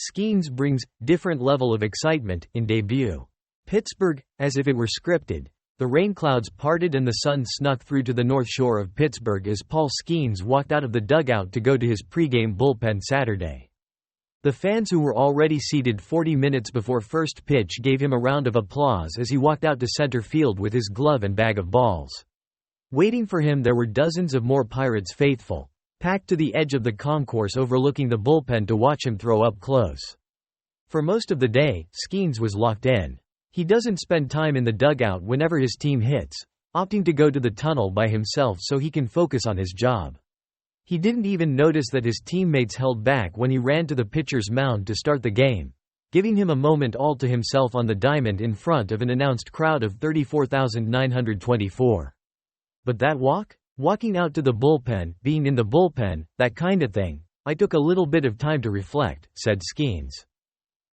Skenes brings different level of excitement in debut. Pittsburgh, as if it were scripted. The rain clouds parted and the sun snuck through to the north shore of Pittsburgh as Paul Skenes walked out of the dugout to go to his pregame bullpen Saturday. The fans who were already seated 40 minutes before first pitch gave him a round of applause as he walked out to center field with his glove and bag of balls. Waiting for him there were dozens of more Pirates faithful, packed to the edge of the concourse overlooking the bullpen to watch him throw up close. For most of the day, Skenes was locked in. He doesn't spend time in the dugout whenever his team hits, opting to go to the tunnel by himself so he can focus on his job. He didn't even notice that his teammates held back when he ran to the pitcher's mound to start the game, giving him a moment all to himself on the diamond in front of an announced crowd of 34,924. But that walk? Walking out to the bullpen, being in the bullpen, that kind of thing, I took a little bit of time to reflect, said Skenes.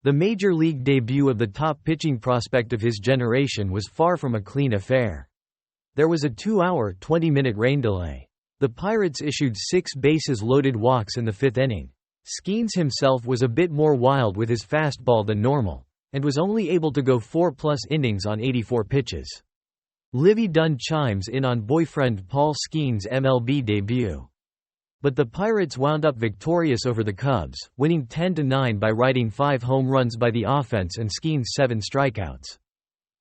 The major league debut of the top pitching prospect of his generation was far from a clean affair. There was a 2-hour, 20-minute rain delay. The Pirates issued 6 bases-loaded walks in the 5th inning. Skenes himself was a bit more wild with his fastball than normal, and was only able to go 4+ innings on 84 pitches. Livy Dunn chimes in on boyfriend Paul Skenes' MLB debut. But the Pirates wound up victorious over the Cubs, winning 10-9 by riding 5 home runs by the offense and Skenes' 7 strikeouts.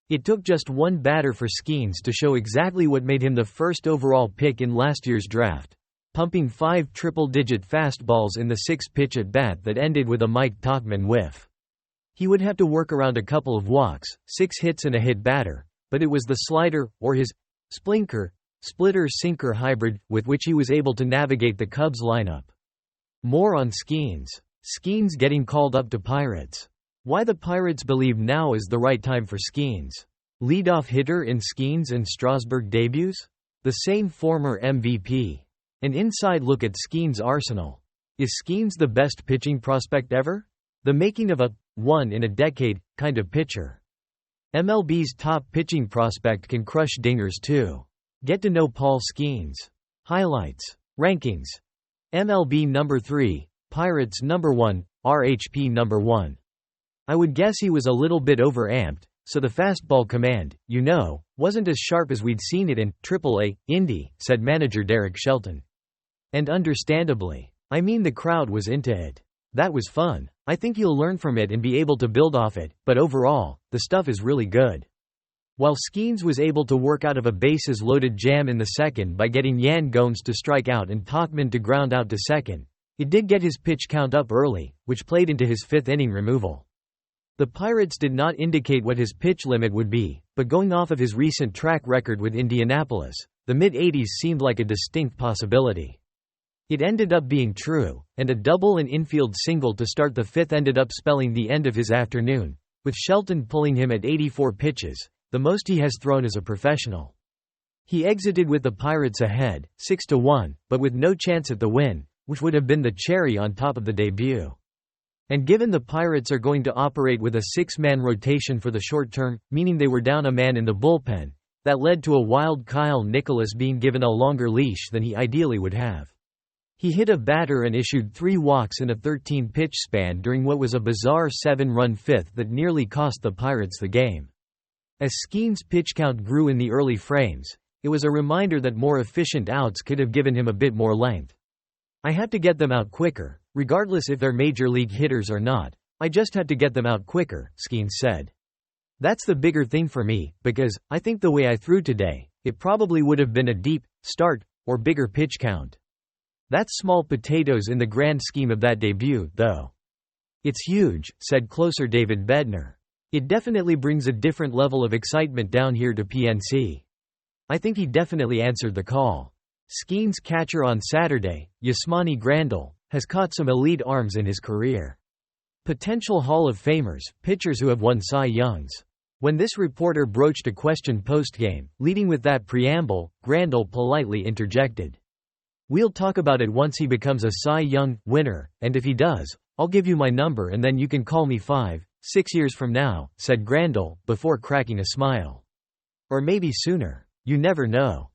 It took just one batter for Skenes to show exactly what made him the first overall pick in last year's draft, pumping 5 triple-digit fastballs in the 6-pitch at-bat that ended with a Mike Tauchman whiff. He would have to work around a couple of walks, 6 hits and a hit batter, but it was the slider, or his splinker, splitter-sinker hybrid, with which he was able to navigate the Cubs lineup. More on Skenes. Skenes getting called up to Pirates. Why the Pirates believe now is the right time for Skenes. Leadoff hitter in Skenes and Strasburg debuts? The same former MVP. An inside look at Skenes' arsenal. Is Skenes the best pitching prospect ever? The making of a one-in-a-decade kind of pitcher. MLB's top pitching prospect can crush dingers too. Get to know Paul Skenes. Highlights. Rankings. MLB number 3, Pirates number 1, RHP number 1. I would guess he was a little bit over-amped, so the fastball command, wasn't as sharp as we'd seen it in AAA, Indy, said manager Derek Shelton. And understandably. I mean the crowd was into it. That was fun. I think you'll learn from it and be able to build off it, but overall, the stuff is really good. While Skenes was able to work out of a bases-loaded jam in the second by getting Yan Gomes to strike out and Tauchman to ground out to second, it did get his pitch count up early, which played into his 5th inning removal. The Pirates did not indicate what his pitch limit would be, but going off of his recent track record with Indianapolis, the mid-80s seemed like a distinct possibility. It ended up being true, and a double and infield single to start the 5th ended up spelling the end of his afternoon, with Shelton pulling him at 84 pitches, the most he has thrown as a professional. He exited with the Pirates ahead, 6-1, but with no chance at the win, which would have been the cherry on top of the debut. And given the Pirates are going to operate with a 6-man rotation for the short term, meaning they were down a man in the bullpen, that led to a wild Kyle Nicholas being given a longer leash than he ideally would have. He hit a batter and issued 3 walks in a 13-pitch span during what was a bizarre 7-run 5th that nearly cost the Pirates the game. As Skenes' pitch count grew in the early frames, it was a reminder that more efficient outs could have given him a bit more length. I had to get them out quicker, regardless if they're major league hitters or not. I just had to get them out quicker, Skenes said. That's the bigger thing for me, because I think the way I threw today, it probably would have been a deep start or bigger pitch count. That's small potatoes in the grand scheme of that debut, though. It's huge, said closer David Bednar. It definitely brings a different level of excitement down here to PNC. I think he definitely answered the call. Skenes' catcher on Saturday, Yasmani Grandal, has caught some elite arms in his career. Potential Hall of Famers, pitchers who have won Cy Youngs. When this reporter broached a question postgame, leading with that preamble, Grandal politely interjected. We'll talk about it once he becomes a Cy Young winner, and if he does, I'll give you my number and then you can call me 5, 6 years from now, said Grandal, before cracking a smile. Or maybe sooner. You never know.